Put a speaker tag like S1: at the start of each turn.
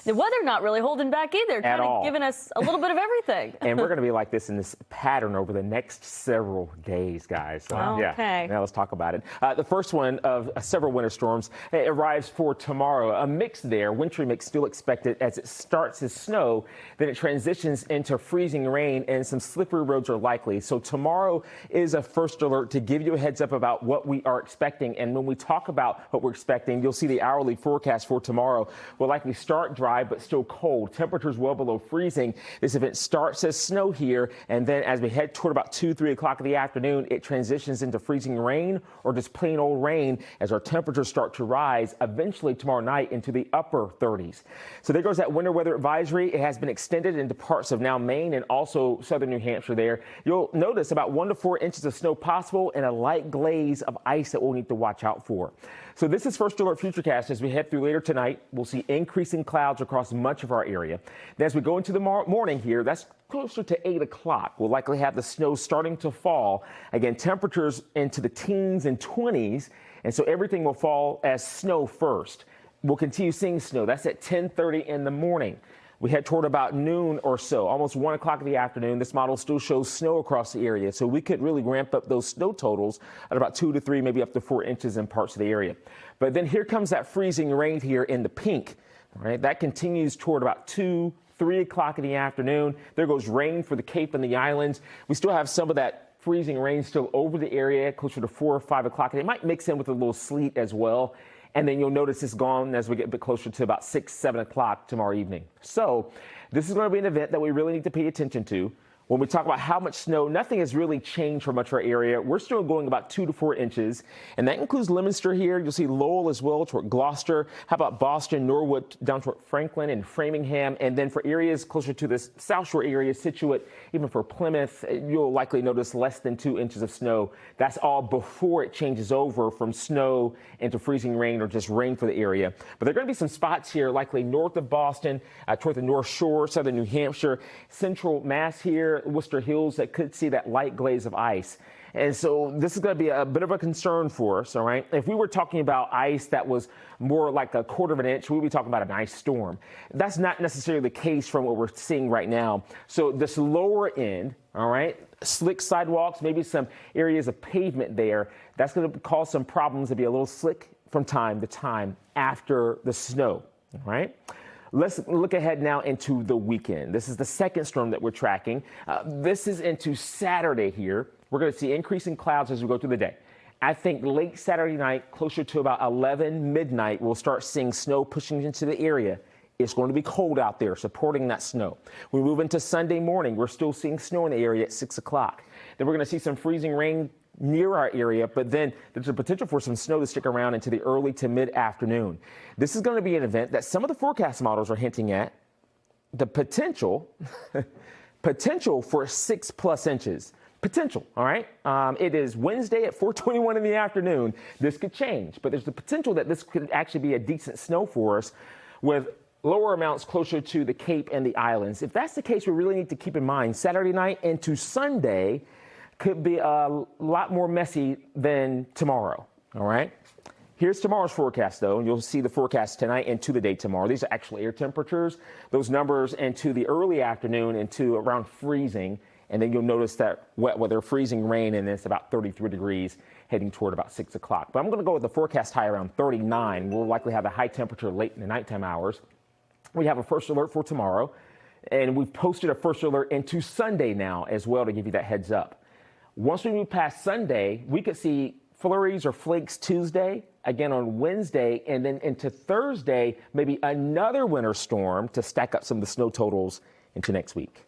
S1: The weather not really holding back either, kind of giving us a little bit of everything.
S2: And we're going to be like this in this pattern over the next several days, guys. So,
S1: okay.
S2: Now let's talk about it. The first one of several winter storms arrives for tomorrow. A mix there, wintry mix still expected as it starts as snow, then it transitions into freezing rain and some slippery roads are likely. So tomorrow is a first alert to give you a heads up about what we are expecting. And when we talk about what we're expecting, you'll see the hourly forecast for tomorrow will likely start dry but still cold. Temperatures well below freezing. This event starts as snow here, and then as we head toward about 2, 3 o'clock in the afternoon, it transitions into freezing rain or just plain old rain as our temperatures start to rise eventually tomorrow night into the upper 30s. So there goes that winter weather advisory. It has been extended into parts of now Maine and also southern New Hampshire there. You'll notice about 1 to 4 inches of snow possible and a light glaze of ice that we'll need to watch out for. So this is First Alert Futurecast. As we head through later tonight, we'll see increasing clouds across much of our area. Then as we go into the morning here, that's closer to 8 o'clock. We'll likely have the snow starting to fall. Again, temperatures into the teens and 20s, and so everything will fall as snow first. We'll continue seeing snow. That's at 10:30 in the morning. We head toward about noon or so, almost 1 o'clock in the afternoon. This model still shows snow across the area, so we could really ramp up those snow totals at about 2 to 3, maybe up to 4 inches in parts of the area. But then here comes that freezing rain here in the pink. All right, that continues toward about 2, 3 o'clock in the afternoon. There goes rain for the Cape and the islands. We still have some of that freezing rain still over the area, closer to 4 or 5 o'clock, and it might mix in with a little sleet as well. And then you'll notice it's gone as we get a bit closer to about 6, 7 o'clock tomorrow evening. So this is going to be an event that we really need to pay attention to. When we talk about how much snow, nothing has really changed for much of our area. We're still going about 2 to 4 inches, and that includes Leominster here. You'll see Lowell as well toward Gloucester. How about Boston, Norwood, down toward Franklin and Framingham, and then for areas closer to the South Shore area, Situate, even for Plymouth, you'll likely notice less than 2 inches of snow. That's all before it changes over from snow into freezing rain or just rain for the area. But there are going to be some spots here, likely north of Boston, toward the North Shore, southern New Hampshire, central Mass here, Worcester Hills, that could see that light glaze of ice. And so this is going to be a bit of a concern for us, all right? If we were talking about ice that was more like a quarter of an inch, we would be talking about an ice storm. That's not necessarily the case from what we're seeing right now. So this lower end, all right, slick sidewalks, maybe some areas of pavement there, that's going to cause some problems to be a little slick from time to time after the snow, all right? Let's look ahead now into the weekend. This is the second storm that we're tracking. This is into Saturday here. We're going to see increasing clouds as we go through the day. I think late Saturday night, closer to about 11 midnight, we'll start seeing snow pushing into the area. It's going to be cold out there, supporting that snow. We move into Sunday morning. We're still seeing snow in the area at 6 o'clock. Then we're going to see some freezing rain near our area, but then there's a potential for some snow to stick around into the early to mid-afternoon. This is going to be an event that some of the forecast models are hinting at the potential for 6+ inches. Potential, all right? It is Wednesday at 4:21 in the afternoon. This could change, but there's the potential that this could actually be a decent snow for us with lower amounts closer to the Cape and the islands. If that's the case, we really need to keep in mind Saturday night into Sunday could be a lot more messy than tomorrow, all right? Here's tomorrow's forecast, though, and you'll see the forecast tonight and to the day tomorrow. These are actual air temperatures. Those numbers into the early afternoon into around freezing, and then you'll notice that wet weather, freezing rain, and it's about 33 degrees heading toward about 6 o'clock. But I'm going to go with the forecast high around 39. We'll likely have a high temperature late in the nighttime hours. We have a first alert for tomorrow, and we've posted a first alert into Sunday now as well to give you that heads up. Once we move past Sunday, we could see flurries or flakes Tuesday, again on Wednesday, and then into Thursday, maybe another winter storm to stack up some of the snow totals into next week.